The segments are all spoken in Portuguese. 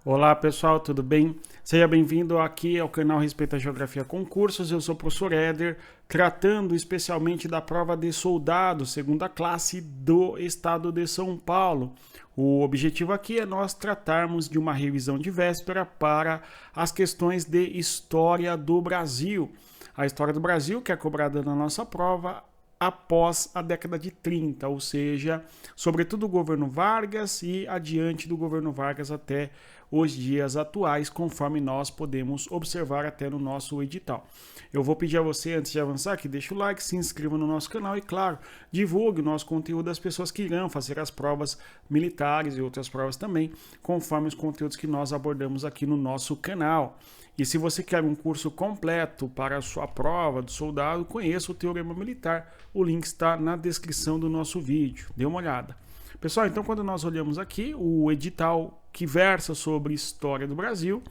Olá pessoal, tudo bem? Seja bem-vindo aqui ao canal Respeita a Geografia Concursos. Eu sou o professor Éder, tratando especialmente da prova de soldado, segunda classe do estado de São Paulo. O objetivo aqui é nós tratarmos de uma revisão de véspera para as questões de história do Brasil. A história do Brasil, que é cobrada na nossa prova após a década de 30, ou seja, sobretudo o governo Vargas e adiante do governo Vargas até os dias atuais, conforme nós podemos observar até no nosso edital. Eu vou pedir a você, antes de avançar, que deixe o like, se inscreva no nosso canal e, claro, divulgue o nosso conteúdo às pessoas que irão fazer as provas militares e outras provas também, conforme os conteúdos que nós abordamos aqui no nosso canal. E se você quer um curso completo para a sua prova do soldado, conheça o Teorema Militar. O link está na descrição do nosso vídeo. Dê uma olhada. Pessoal, então quando nós olhamos aqui, o edital que versa sobre história do Brasil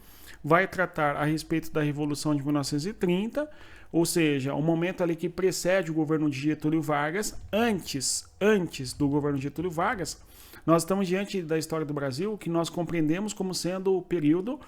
vai tratar a respeito da Revolução de 1930, ou seja, o momento ali que precede o governo de Getúlio Vargas, antes do governo de Getúlio Vargas, nós estamos diante da história do Brasil que nós compreendemos como sendo o período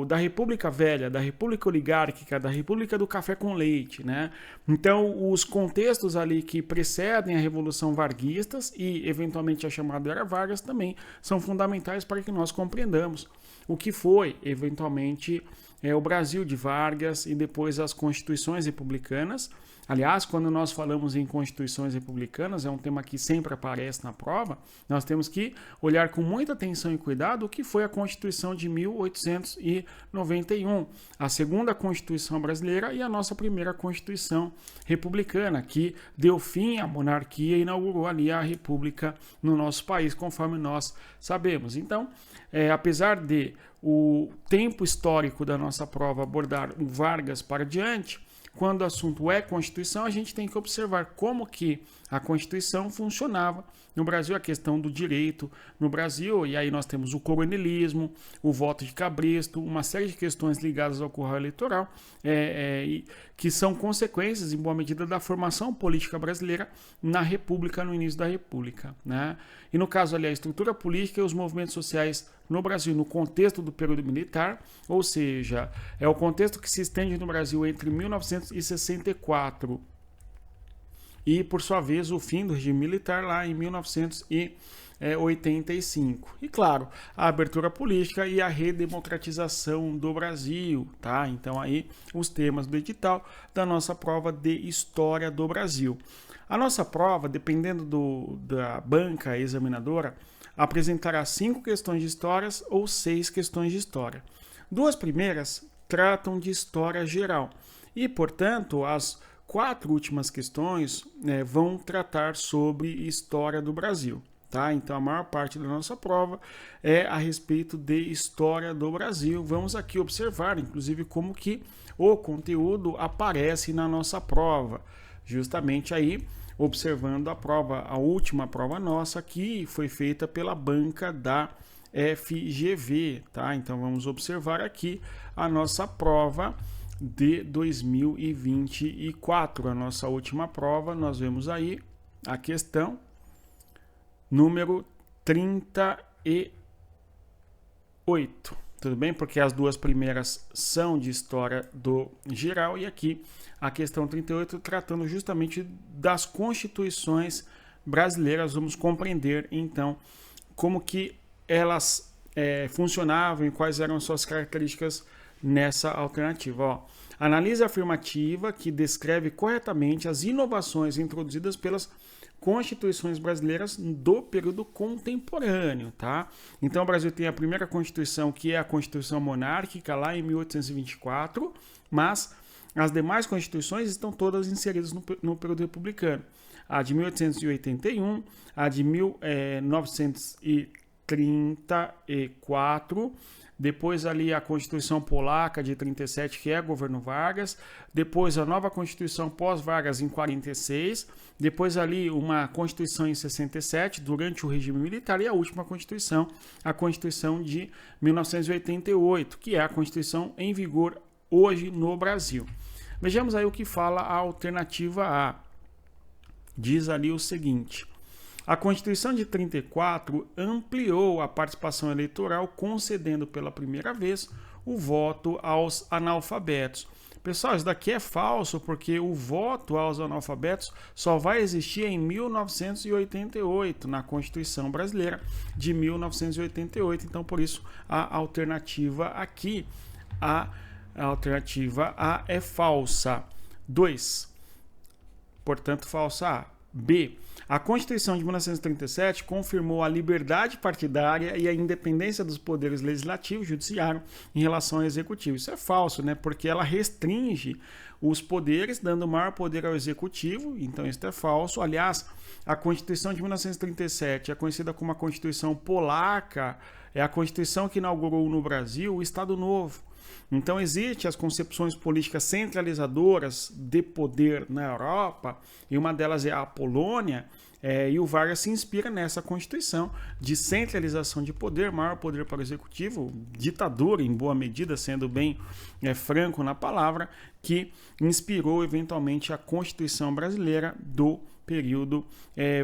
da República Velha, da República Oligárquica, da República do Café com Leite, né? Então, os contextos ali que precedem a Revolução Varguistas e, eventualmente, a chamada Era Vargas também são fundamentais para que nós compreendamos o que foi, eventualmente, o Brasil de Vargas e depois as constituições republicanas. Aliás, quando nós falamos em constituições republicanas, é um tema que sempre aparece na prova, nós temos que olhar com muita atenção e cuidado o que foi a Constituição de 1891, a segunda Constituição brasileira e a nossa primeira Constituição republicana, que deu fim à monarquia e inaugurou ali a república no nosso país, conforme nós sabemos. Então, apesar de o tempo histórico da nossa prova abordar o Vargas para diante, quando o assunto é Constituição, a gente tem que observar como que a Constituição funcionava no Brasil, a questão do direito no Brasil, e aí nós temos o coronelismo, o voto de cabresto, uma série de questões ligadas ao curral eleitoral, que são consequências, em boa medida, da formação política brasileira na República, no início da República, né? E no caso ali, a estrutura política e os movimentos sociais no Brasil, no contexto do período militar, ou seja, é o contexto que se estende no Brasil entre 1964 e, por sua vez, o fim do regime militar lá em 1985. E, claro, a abertura política e a redemocratização do Brasil, tá? Então, aí, os temas do edital da nossa prova de História do Brasil. A nossa prova, dependendo da banca examinadora, apresentará 5 questões de história ou 6 questões de história. 2 primeiras tratam de história geral e, portanto, as 4 últimas questões vão tratar sobre história do Brasil. Tá? Então, a maior parte da nossa prova é a respeito de história do Brasil. Vamos aqui observar, inclusive, como que o conteúdo aparece na nossa prova. Justamente aí, observando a prova, a última prova nossa, que foi feita pela banca da FGV, tá? Então vamos observar aqui a nossa prova de 2024, a nossa última prova. Nós vemos aí a questão número 38. Tudo bem? Porque as 2 primeiras são de história do geral e aqui a questão 38 tratando justamente das constituições brasileiras. Vamos compreender então como que elas funcionavam e quais eram suas características nessa alternativa. Ó, análise afirmativa que descreve corretamente as inovações introduzidas pelas constituições brasileiras do período contemporâneo, tá? Então o Brasil tem a primeira constituição, que é a Constituição Monárquica, lá em 1824, mas as demais constituições estão todas inseridas no período republicano. A de 1881, a de 1934, depois ali a Constituição Polaca de 37, que é governo Vargas, depois a nova Constituição pós-Vargas em 46, depois ali uma Constituição em 67, durante o regime militar, e a última Constituição, a Constituição de 1988, que é a Constituição em vigor hoje no Brasil. Vejamos aí o que fala a alternativa A. Diz ali o seguinte: A Constituição de 34 ampliou a participação eleitoral, concedendo pela primeira vez o voto aos analfabetos. Pessoal, isso daqui é falso, porque o voto aos analfabetos só vai existir em 1988, na Constituição Brasileira de 1988. Então, por isso, a alternativa aqui, a alternativa A é falsa. 2. Portanto, falsa A. B. A Constituição de 1937 confirmou a liberdade partidária e a independência dos poderes legislativo e judiciário em relação ao executivo. Isso é falso, né? Porque ela restringe os poderes, dando maior poder ao executivo. Então, isso é falso. Aliás, a Constituição de 1937 é conhecida como a Constituição Polaca. É a Constituição que inaugurou no Brasil o Estado Novo. Então, existem as concepções políticas centralizadoras de poder na Europa, e uma delas é a Polônia, e o Vargas se inspira nessa Constituição de centralização de poder, maior poder para o executivo, ditadura em boa medida, sendo bem franco na palavra, que inspirou eventualmente a Constituição brasileira do período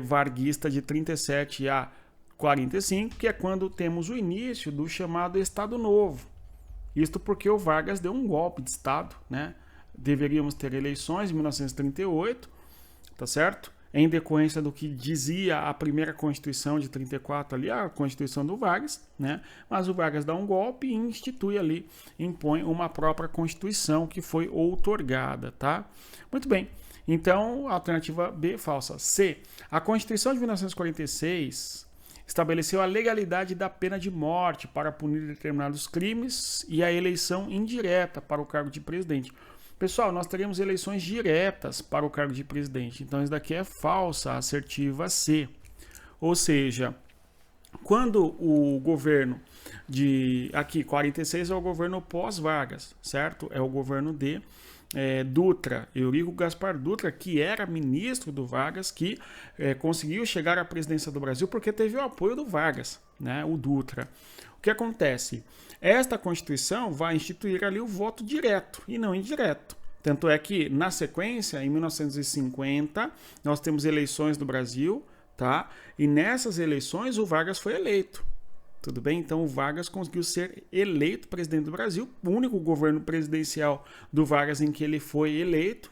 varguista de 37 a 45, que é quando temos o início do chamado Estado Novo. Isto porque o Vargas deu um golpe de Estado, né? Deveríamos ter eleições em 1938, tá certo? Em decorrência do que dizia a primeira Constituição de 34 ali, a Constituição do Vargas, né? Mas o Vargas dá um golpe e institui ali, impõe uma própria Constituição que foi outorgada, tá? Muito bem. Então, a alternativa B, falsa. C. A Constituição de 1946 estabeleceu a legalidade da pena de morte para punir determinados crimes e a eleição indireta para o cargo de presidente. Pessoal, nós teremos eleições diretas para o cargo de presidente. Então, isso daqui é falsa, assertiva C. Ou seja, quando o governo de... Aqui, 46 é o governo pós-Vargas, certo? É o governo de... Dutra, Eurico Gaspar Dutra, que era ministro do Vargas, que conseguiu chegar à presidência do Brasil porque teve o apoio do Vargas, né, o Dutra. O que acontece? Esta Constituição vai instituir ali o voto direto e não indireto. Tanto é que, na sequência, em 1950, nós temos eleições do Brasil, tá? E nessas eleições o Vargas foi eleito. Tudo bem? Então o Vargas conseguiu ser eleito presidente do Brasil, o único governo presidencial do Vargas em que ele foi eleito,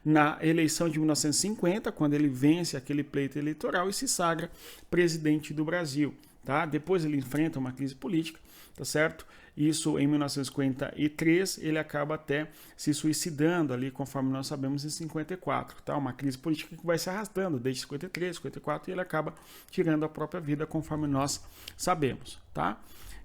na eleição de 1950, quando ele vence aquele pleito eleitoral e se sagra presidente do Brasil. Tá? Depois ele enfrenta uma crise política, tá certo? Isso em 1953, ele acaba até se suicidando ali, conforme nós sabemos, em 54. Tá? Uma crise política que vai se arrastando desde 53, 54, e ele acaba tirando a própria vida, conforme nós sabemos. Tá?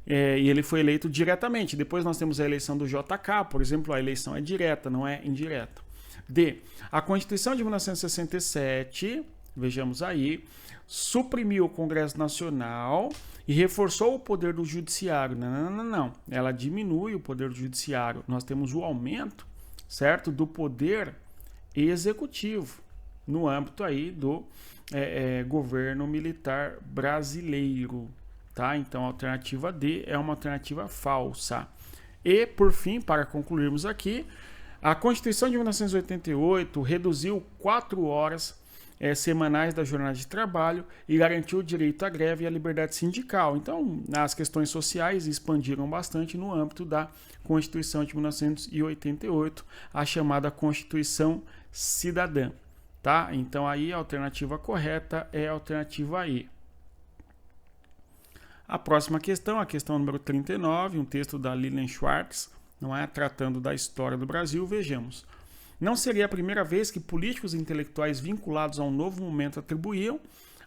E ele foi eleito diretamente. Depois nós temos a eleição do JK, por exemplo, a eleição é direta, não é indireta. D. A Constituição de 1967, vejamos aí, suprimiu o Congresso Nacional e reforçou o poder do judiciário. Não. Ela diminui o poder do judiciário. Nós temos o aumento, certo, do poder executivo no âmbito aí do governo militar brasileiro. Tá? Então a alternativa D é uma alternativa falsa. E, por fim, para concluirmos aqui, a Constituição de 1988 reduziu 4 horas semanais da jornada de trabalho e garantiu o direito à greve e à liberdade sindical. Então, as questões sociais expandiram bastante no âmbito da Constituição de 1988, a chamada Constituição Cidadã. Tá? Então, aí a alternativa correta é a alternativa E. A próxima questão, a questão número 39, um texto da Lilian Schwartz, não é? Tratando da história do Brasil. Vejamos. Não seria a primeira vez que políticos e intelectuais vinculados a um novo momento atribuíam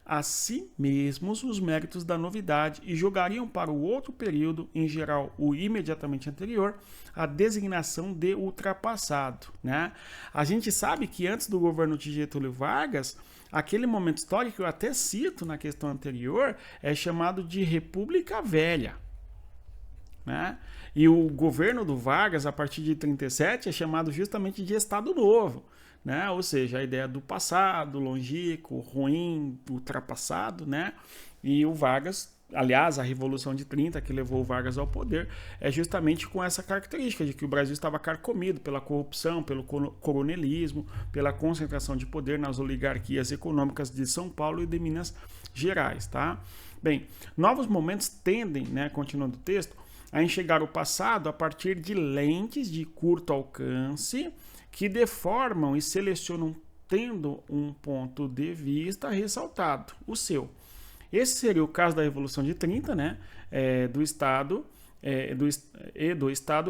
a si mesmos os méritos da novidade e jogariam para o outro período, em geral o imediatamente anterior, a designação de ultrapassado. Né? A gente sabe que antes do governo de Getúlio Vargas, aquele momento histórico que eu até cito na questão anterior é chamado de República Velha. Né? E o governo do Vargas, a partir de 37, é chamado justamente de Estado Novo, né? Ou seja, a ideia do passado, longínquo, ruim, ultrapassado, né? E o Vargas aliás, a Revolução de 30, que levou o Vargas ao poder, é justamente com essa característica de que o Brasil estava carcomido pela corrupção, pelo coronelismo, pela concentração de poder nas oligarquias econômicas de São Paulo e de Minas Gerais, tá? Bem, novos momentos tendem, né, continuando o texto, a enxergar o passado a partir de lentes de curto alcance que deformam e selecionam tendo um ponto de vista ressaltado, o seu. Esse seria o caso da Revolução de 30, né, do Estado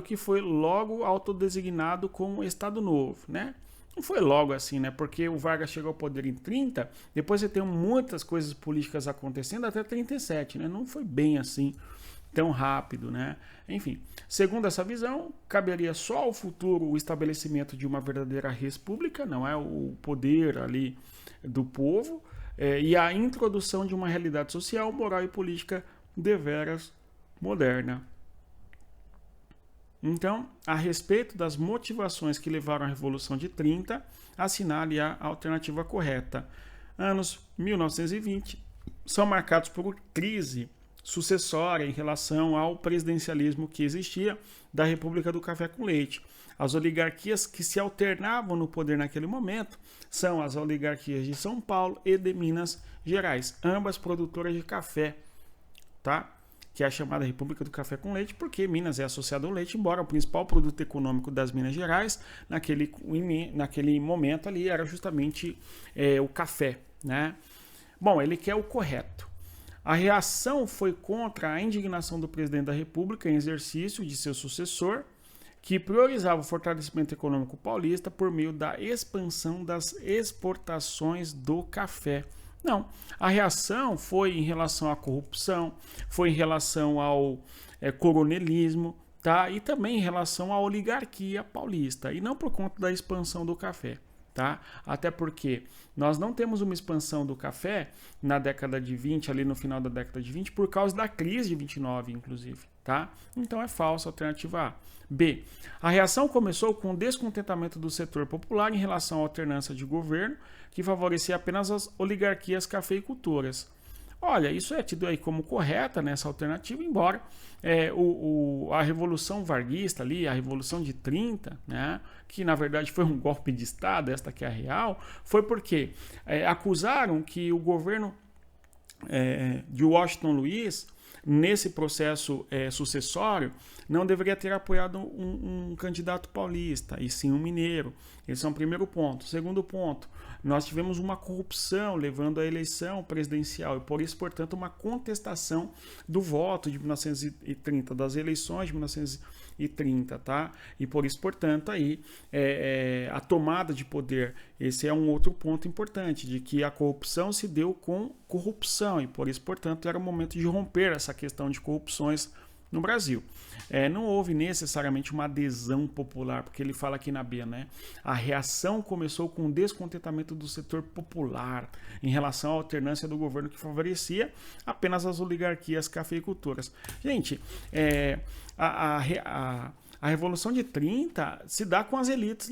que foi logo autodesignado como Estado Novo, né? Não foi logo assim, né? Porque o Vargas chegou ao poder em 30, depois você tem muitas coisas políticas acontecendo até 37, né? Não foi bem assim, tão rápido, né? Enfim, segundo essa visão, caberia só ao futuro o estabelecimento de uma verdadeira república, não é o poder ali do povo, e a introdução de uma realidade social, moral e política deveras moderna. Então, a respeito das motivações que levaram à Revolução de 30, assinale a alternativa correta. Anos 1920 são marcados por crise sucessória em relação ao presidencialismo que existia da República do Café com Leite. As oligarquias que se alternavam no poder naquele momento são as oligarquias de São Paulo e de Minas Gerais, ambas produtoras de café, tá? Que é a chamada República do Café com Leite, porque Minas é associado ao leite, embora o principal produto econômico das Minas Gerais, naquele momento ali, era justamente o café, né? Bom, ele quer o correto. A reação foi contra a indignação do presidente da República em exercício de seu sucessor, que priorizava o fortalecimento econômico paulista por meio da expansão das exportações do café. Não, a reação foi em relação à corrupção, foi em relação ao coronelismo, tá? E também em relação à oligarquia paulista, e não por conta da expansão do café. Tá? Até porque nós não temos uma expansão do café na década de 20, ali no final da década de 20, por causa da crise de 29, inclusive. Tá? Então é falsa a alternativa A. B. A reação começou com o descontentamento do setor popular em relação à alternância de governo, que favorecia apenas as oligarquias cafeicultoras. Olha, isso é tido aí como correta nessa alternativa, embora a Revolução Varguista ali, a Revolução de 30, né, que na verdade foi um golpe de Estado, esta que é a real, foi porque acusaram que o governo de Washington Luiz, nesse processo sucessório, não deveria ter apoiado um candidato paulista, e sim um mineiro. Esse é um primeiro ponto. Segundo ponto, nós tivemos uma corrupção levando à eleição presidencial e por isso, portanto, uma contestação do voto de 1930, das eleições de 1930, tá? E por isso, portanto, aí a tomada de poder, esse é um outro ponto importante, de que a corrupção se deu com corrupção e por isso, portanto, era o momento de romper essa questão de corrupções no Brasil. Não houve necessariamente uma adesão popular, porque ele fala aqui na B, né? A reação começou com o descontentamento do setor popular em relação à alternância do governo que favorecia apenas as oligarquias cafeicultoras. Gente, a Revolução de 30 se dá com as elites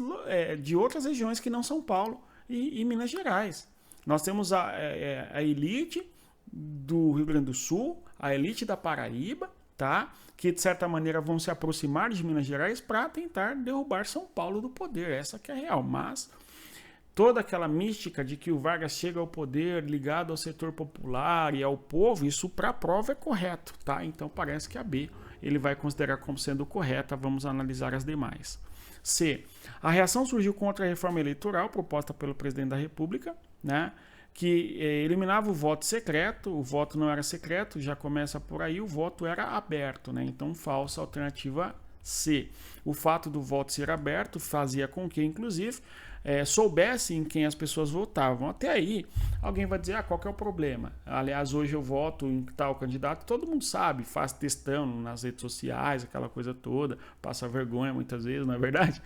de outras regiões que não São Paulo e Minas Gerais. Nós temos a elite do Rio Grande do Sul, a elite da Paraíba, tá? Que de certa maneira vão se aproximar de Minas Gerais para tentar derrubar São Paulo do poder, essa que é a real. Mas toda aquela mística de que o Vargas chega ao poder ligado ao setor popular e ao povo, isso para a prova é correto, tá? Então parece que a B ele vai considerar como sendo correta, vamos analisar as demais. C. A reação surgiu contra a reforma eleitoral proposta pelo presidente da República, né? Que eliminava o voto secreto, o voto não era secreto, já começa por aí, o voto era aberto, né? Então, falsa alternativa C. O fato do voto ser aberto fazia com que, inclusive, soubesse em quem as pessoas votavam. Até aí, alguém vai dizer, qual que é o problema? Aliás, hoje eu voto em tal candidato, todo mundo sabe, faz textão nas redes sociais, aquela coisa toda, passa vergonha muitas vezes, não é verdade?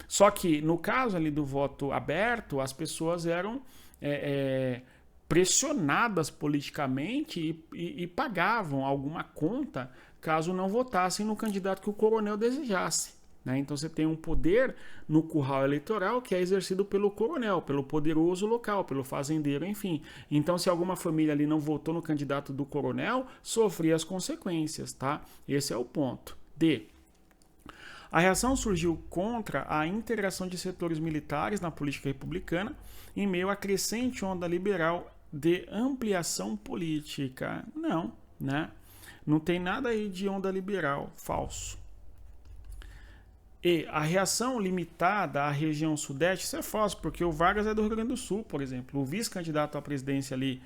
Só que, no caso ali do voto aberto, as pessoas eram pressionadas politicamente e pagavam alguma conta caso não votassem no candidato que o coronel desejasse, né? Então você tem um poder no curral eleitoral que é exercido pelo coronel, pelo poderoso local, pelo fazendeiro, enfim. Então se alguma família ali não votou no candidato do coronel, sofria as consequências, tá? Esse é o ponto. D. A reação surgiu contra a integração de setores militares na política republicana em meio à crescente onda liberal de ampliação política. Não, né? Não tem nada aí de onda liberal, falso. E a reação limitada à região sudeste, isso é falso, porque o Vargas é do Rio Grande do Sul, por exemplo. O vice-candidato à presidência ali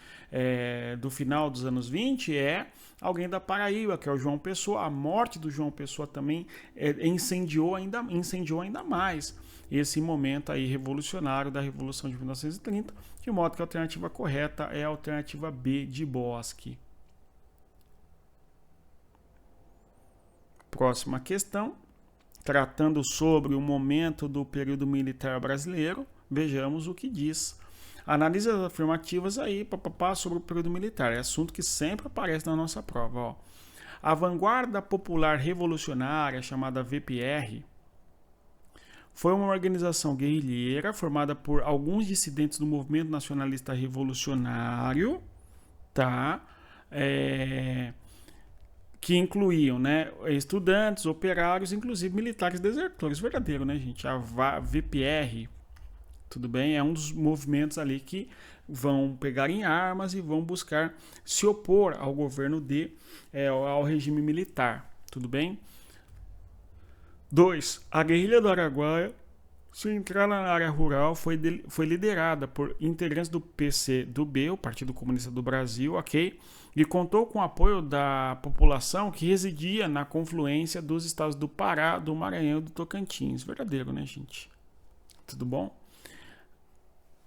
do final dos anos 20 é alguém da Paraíba, que é o João Pessoa. A morte do João Pessoa também incendiou ainda mais esse momento aí revolucionário da Revolução de 1930, de modo que a alternativa correta é a alternativa B de Bosque. Próxima questão. Tratando sobre o momento do período militar brasileiro, vejamos o que diz. Analise as afirmativas aí, sobre o período militar. É assunto que sempre aparece na nossa prova. Ó. A Vanguarda Popular Revolucionária, chamada VPR, foi uma organização guerrilheira formada por alguns dissidentes do movimento nacionalista revolucionário, tá? Que incluíam, né, estudantes, operários, inclusive militares desertores. Verdadeiro, né, gente? A VPR, tudo bem? É um dos movimentos ali que vão pegar em armas e vão buscar se opor ao governo ao regime militar, tudo bem? 2. A guerrilha do Araguaia, centrada na área rural, foi liderada por integrantes do PCdoB, o Partido Comunista do Brasil, ok? E contou com o apoio da população que residia na confluência dos estados do Pará, do Maranhão e do Tocantins. Verdadeiro, né, gente? Tudo bom?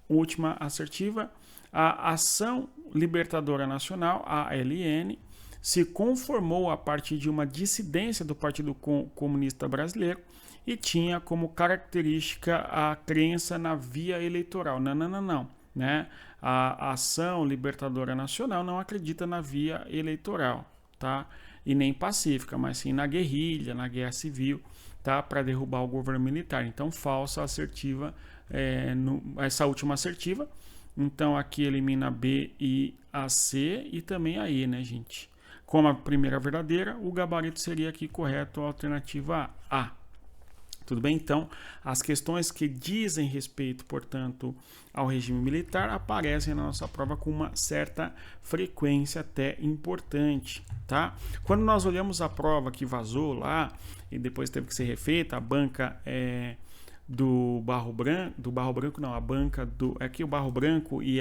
Última assertiva. A Ação Libertadora Nacional, ALN, se conformou a partir de uma dissidência do Partido Comunista Brasileiro e tinha como característica a crença na via eleitoral. Não. Né? A Ação Libertadora Nacional não acredita na via eleitoral, tá? E nem pacífica, mas sim na guerrilha, na guerra civil, tá? Para derrubar o governo militar. Então, falsa assertiva, essa última assertiva. Então, aqui elimina a B e a C e também a E, né, gente? Como a primeira verdadeira, o gabarito seria aqui correto, a alternativa A. Tudo bem? Então, as questões que dizem respeito, portanto, ao regime militar aparecem na nossa prova com uma certa frequência até importante, tá? Quando nós olhamos a prova que vazou lá e depois teve que ser refeita, a banca do Barro Branco, não, a banca do... Aqui o Barro Branco e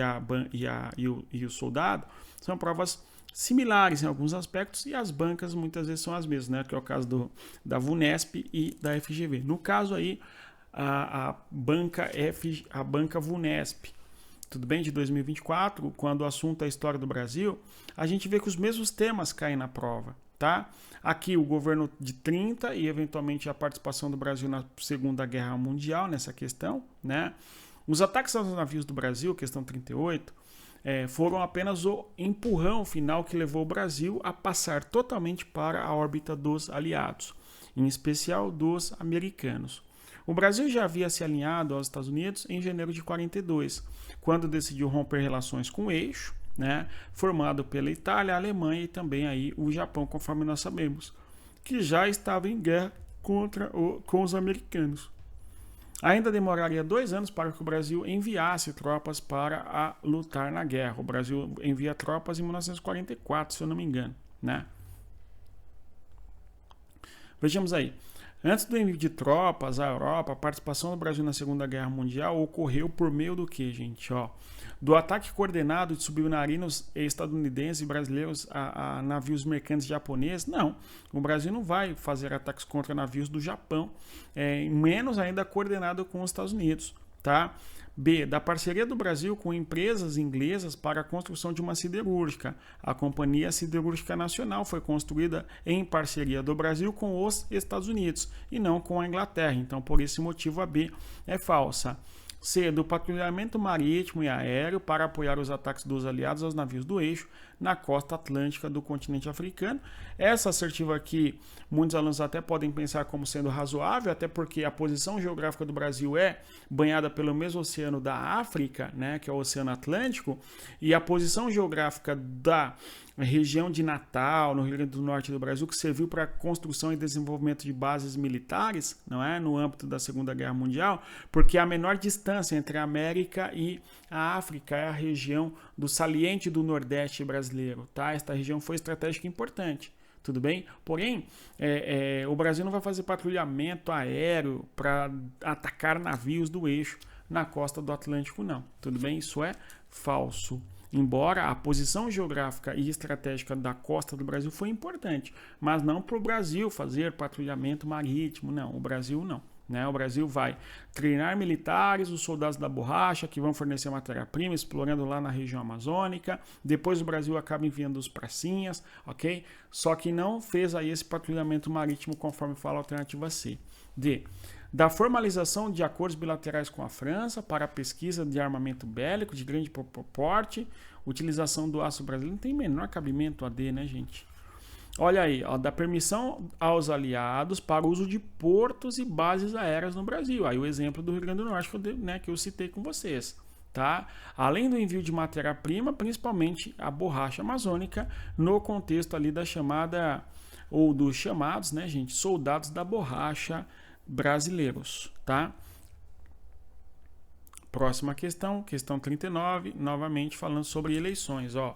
o Soldado são provas similares em alguns aspectos e as bancas muitas vezes são as mesmas, né? Que é o caso da VUNESP e da FGV. No caso aí, a banca VUNESP, tudo bem? De 2024, quando o assunto é a história do Brasil, a gente vê que os mesmos temas caem na prova, tá? Aqui o governo de 30 e eventualmente a participação do Brasil na Segunda Guerra Mundial nessa questão, né? Os ataques aos navios do Brasil, questão 38, foram apenas o empurrão final que levou o Brasil a passar totalmente para a órbita dos aliados, em especial dos americanos. O Brasil já havia se alinhado aos Estados Unidos em janeiro de 42, quando decidiu romper relações com o eixo, né, formado pela Itália, a Alemanha e também aí o Japão, conforme nós sabemos, que já estava em guerra com os americanos. Ainda demoraria 2 anos para que o Brasil enviasse tropas para lutar na guerra. O Brasil envia tropas em 1944, se eu não me engano, né? Vejamos aí. Antes do envio de tropas à Europa, a participação do Brasil na Segunda Guerra Mundial ocorreu por meio do que, gente? Do ataque coordenado de submarinos estadunidenses e brasileiros a navios mercantes japoneses? Não, o Brasil não vai fazer ataques contra navios do Japão, menos ainda coordenado com os Estados Unidos, tá? B. Da parceria do Brasil com empresas inglesas para a construção de uma siderúrgica. A Companhia Siderúrgica Nacional foi construída em parceria do Brasil com os Estados Unidos e não com a Inglaterra. Então, por esse motivo, a B é falsa. C. Do patrulhamento marítimo e aéreo para apoiar os ataques dos aliados aos navios do eixo. na costa atlântica do continente africano. Essa assertiva aqui, muitos alunos até podem pensar como sendo razoável, até porque a posição geográfica do Brasil é banhada pelo mesmo oceano da África, né, que é o Oceano Atlântico, e a posição geográfica da região de Natal, no Rio Grande do Norte do Brasil, que serviu para a construção e desenvolvimento de bases militares, não é, no âmbito da Segunda Guerra Mundial, porque a menor distância entre a América e a África é a região do saliente do Nordeste brasileiro, tá? Esta região foi estratégica e importante. Tudo bem? Porém, o Brasil não vai fazer patrulhamento aéreo para atacar navios do eixo na costa do Atlântico, não. Tudo bem? Isso é falso. Embora a posição geográfica e estratégica da costa do Brasil foi importante, mas não para o Brasil fazer patrulhamento marítimo, não. O Brasil não. Né? O Brasil vai treinar militares, os soldados da borracha que vão fornecer matéria-prima, explorando lá na região amazônica. Depois o Brasil acaba enviando os pracinhas, ok? Só que não fez aí esse patrulhamento marítimo conforme fala a alternativa C. D. Da formalização de acordos bilaterais com a França para a pesquisa de armamento bélico de grande porte, utilização do aço brasileiro, não tem menor cabimento a D, né, gente? Olha aí, ó, da permissão aos aliados para o uso de portos e bases aéreas no Brasil. Aí o exemplo do Rio Grande do Norte que eu citei com vocês. Tá? Além do envio de matéria-prima, principalmente a borracha amazônica, no contexto ali da chamada, ou dos chamados, né, gente, soldados da borracha brasileiros. Tá? Próxima questão, questão 39, novamente falando sobre eleições. Ó.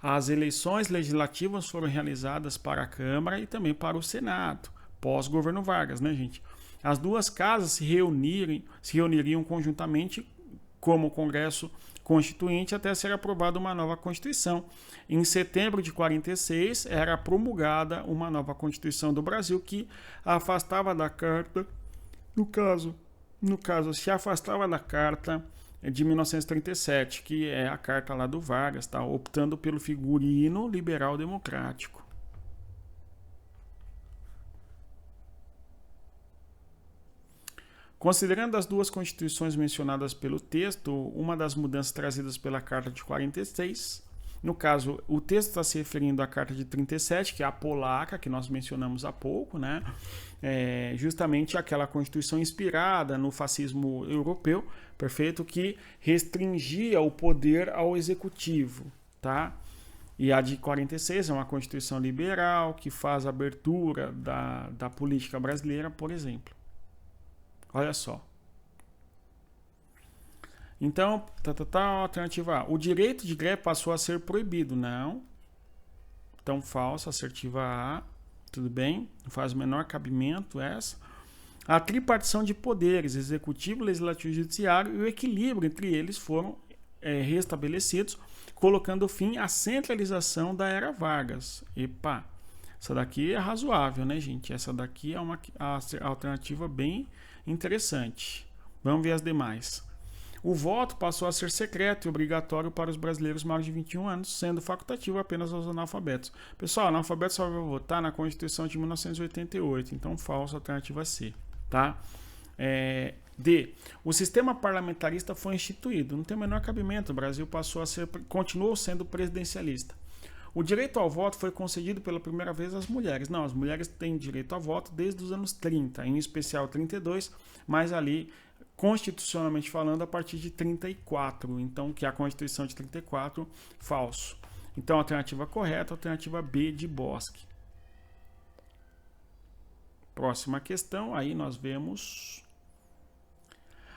As eleições legislativas foram realizadas para a Câmara e também para o Senado, pós-governo Vargas, né, gente? As duas casas se reuniriam conjuntamente como Congresso Constituinte até ser aprovada uma nova Constituição. Em setembro de 46, era promulgada uma nova Constituição do Brasil que afastava da Carta, no caso, se afastava da Carta de 1937, que é a carta lá do Vargas, tá? Optando pelo figurino liberal democrático. Considerando as duas constituições mencionadas pelo texto, uma das mudanças trazidas pela Carta de 46, no caso, o texto está se referindo à Carta de 37, que é a polaca, que nós mencionamos há pouco, né? Justamente aquela Constituição inspirada no fascismo europeu, perfeito, que restringia o poder ao executivo, tá? E a de 46 é uma Constituição liberal, que faz a abertura da política brasileira, por exemplo. Olha só. Então, alternativa A. O direito de greve passou a ser proibido. Não. Então, falsa, assertiva A. Tudo bem? Não faz o menor cabimento essa. A tripartição de poderes, executivo, legislativo e judiciário, e o equilíbrio entre eles foram restabelecidos, colocando fim à centralização da era Vargas. Epa, essa daqui é razoável, né, gente? Essa daqui é uma alternativa bem interessante. Vamos ver as demais. O voto passou a ser secreto e obrigatório para os brasileiros maiores de 21 anos, sendo facultativo apenas aos analfabetos. Pessoal, analfabeto só vai votar na Constituição de 1988, então falso, alternativa C. Tá? D. O sistema parlamentarista foi instituído. Não tem o menor cabimento, o Brasil continuou sendo presidencialista. O direito ao voto foi concedido pela primeira vez às mulheres. Não, as mulheres têm direito ao voto desde os anos 30, em especial 32, mas ali constitucionalmente falando, a partir de 34. Então, que é a Constituição de 34, falso. Então, alternativa correta, alternativa B de Bosque. Próxima questão, aí nós vemos...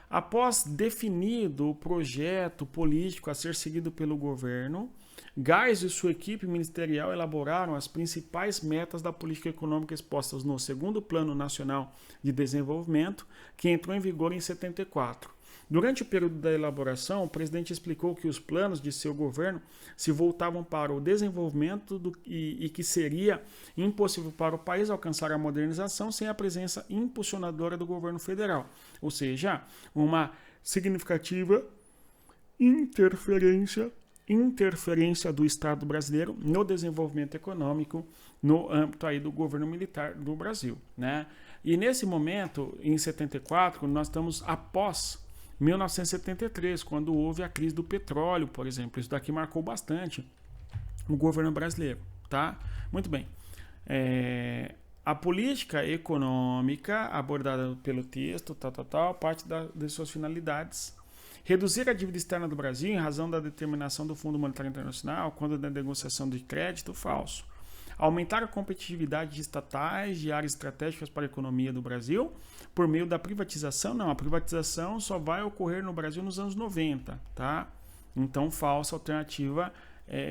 Após definido o projeto político a ser seguido pelo governo, Geisel e sua equipe ministerial elaboraram as principais metas da política econômica expostas no segundo Plano Nacional de Desenvolvimento, que entrou em vigor em 74. Durante o período da elaboração, o presidente explicou que os planos de seu governo se voltavam para o desenvolvimento e que seria impossível para o país alcançar a modernização sem a presença impulsionadora do governo federal, ou seja, uma significativa interferência do Estado brasileiro no desenvolvimento econômico no âmbito aí do governo militar do Brasil, né? E nesse momento, em 74, nós estamos após 1973, quando houve a crise do petróleo, por exemplo. Isso daqui marcou bastante o governo brasileiro, tá? Muito bem. A política econômica abordada pelo texto, parte de suas finalidades. Reduzir a dívida externa do Brasil em razão da determinação do Fundo Monetário Internacional quando da negociação de crédito, falso. Aumentar a competitividade de estatais de áreas estratégicas para a economia do Brasil por meio da privatização. Não, a privatização só vai ocorrer no Brasil nos anos 90, tá? Então, falsa, alternativa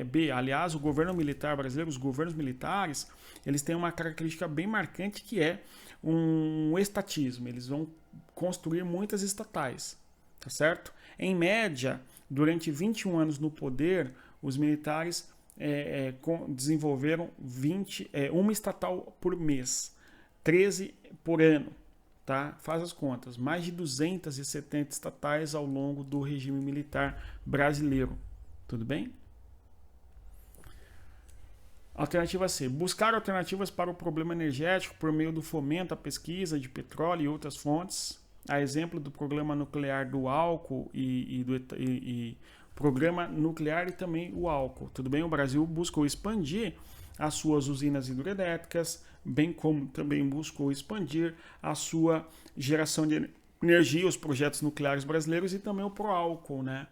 B. Aliás, o governo militar brasileiro, os governos militares, eles têm uma característica bem marcante que é um estatismo. Eles vão construir muitas estatais, tá certo? Em média, durante 21 anos no poder, os militares desenvolveram uma estatal por mês, 13 por ano, tá? Faz as contas, mais de 270 estatais ao longo do regime militar brasileiro, tudo bem? Alternativa C. Buscar alternativas para o problema energético por meio do fomento à pesquisa de petróleo e outras fontes, a exemplo do programa nuclear do álcool e programa nuclear e também o álcool. Tudo bem? O Brasil buscou expandir as suas usinas hidrelétricas, bem como também buscou expandir a sua geração de energia, os projetos nucleares brasileiros e também o pró-álcool, né?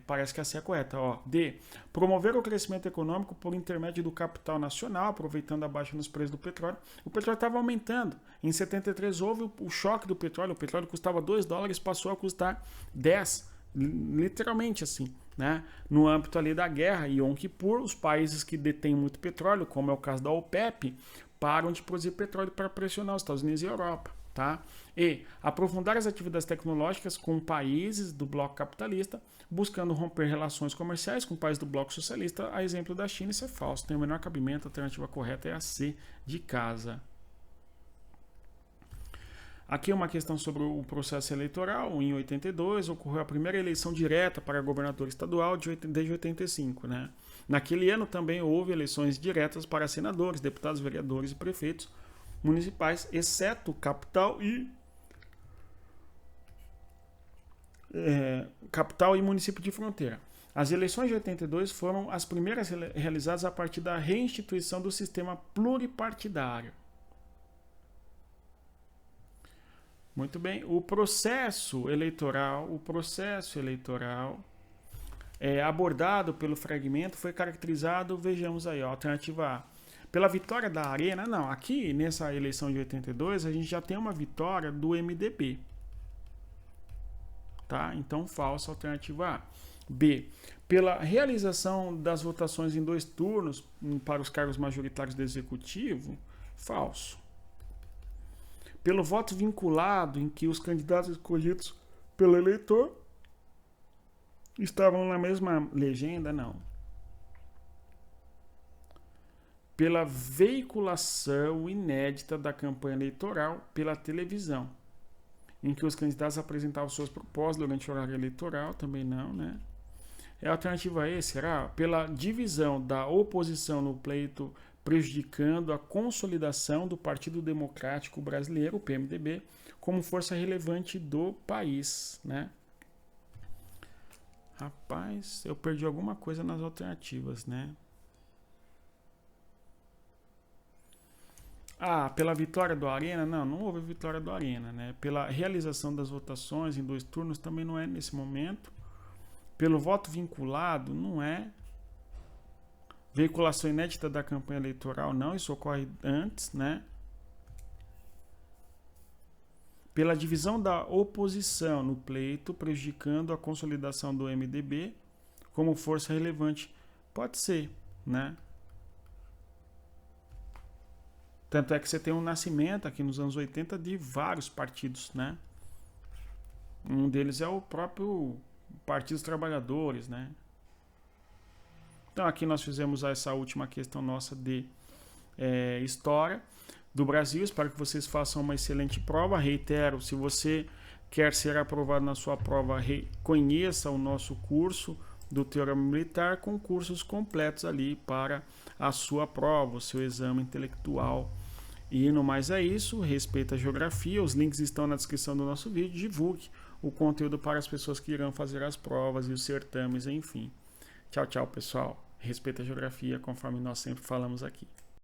Parece que essa é a correta. D. Promover o crescimento econômico por intermédio do capital nacional, aproveitando a baixa nos preços do petróleo. O petróleo estava aumentando. Em 73 houve o choque do petróleo. O petróleo custava $2, passou a custar 10, literalmente assim, né? No âmbito ali da guerra, Yom Kippur, os países que detêm muito petróleo, como é o caso da OPEP, param de produzir petróleo para pressionar os Estados Unidos e a Europa. Tá? E aprofundar as atividades tecnológicas com países do bloco capitalista, buscando romper relações comerciais com países do bloco socialista, a exemplo da China. Isso é falso, tem o menor cabimento. A alternativa correta é a C, de casa. Aqui uma questão sobre o processo eleitoral. Em 82 ocorreu a primeira eleição direta para governador estadual desde 85, né? Naquele ano também houve eleições diretas para senadores, deputados, vereadores e prefeitos municipais, exceto capital e município de fronteira. As eleições de 82 foram as primeiras realizadas a partir da reinstituição do sistema pluripartidário. Muito bem, o processo eleitoral abordado pelo fragmento foi caracterizado, vejamos aí, alternativa A, pela vitória da Arena. Não, aqui nessa eleição de 82 a gente já tem uma vitória do MDB. Tá? Então, falsa, alternativa A. B. Pela realização das votações em 2 turnos para os cargos majoritários do Executivo. Falso. Pelo voto vinculado em que os candidatos escolhidos pelo eleitor estavam na mesma legenda. Não. Pela veiculação inédita da campanha eleitoral pela televisão, em que os candidatos apresentavam suas propostas durante o horário eleitoral, também não, né? É a alternativa E, será? Pela divisão da oposição no pleito, prejudicando a consolidação do Partido Democrático Brasileiro, o PMDB, como força relevante do país, né? Rapaz, eu perdi alguma coisa nas alternativas, né? Pela vitória do Arena? Não houve vitória do Arena, né? Pela realização das votações em 2 turnos também não é nesse momento. Pelo voto vinculado, não é. Veiculação inédita da campanha eleitoral, não, isso ocorre antes, né? Pela divisão da oposição no pleito, prejudicando a consolidação do MDB como força relevante, pode ser, né? Tanto é que você tem um nascimento aqui nos anos 80 de vários partidos, né? Um deles é o próprio Partido dos Trabalhadores, né? Então aqui nós fizemos essa última questão nossa de história do Brasil. Espero que vocês façam uma excelente prova. Reitero, se você quer ser aprovado na sua prova, conheça o nosso curso do Teorema Militar com cursos completos ali para a sua prova, o seu exame intelectual. E no mais é isso, respeita a geografia, os links estão na descrição do nosso vídeo, divulgue o conteúdo para as pessoas que irão fazer as provas e os certames, enfim. Tchau, tchau, pessoal. respeita a geografia, conforme nós sempre falamos aqui.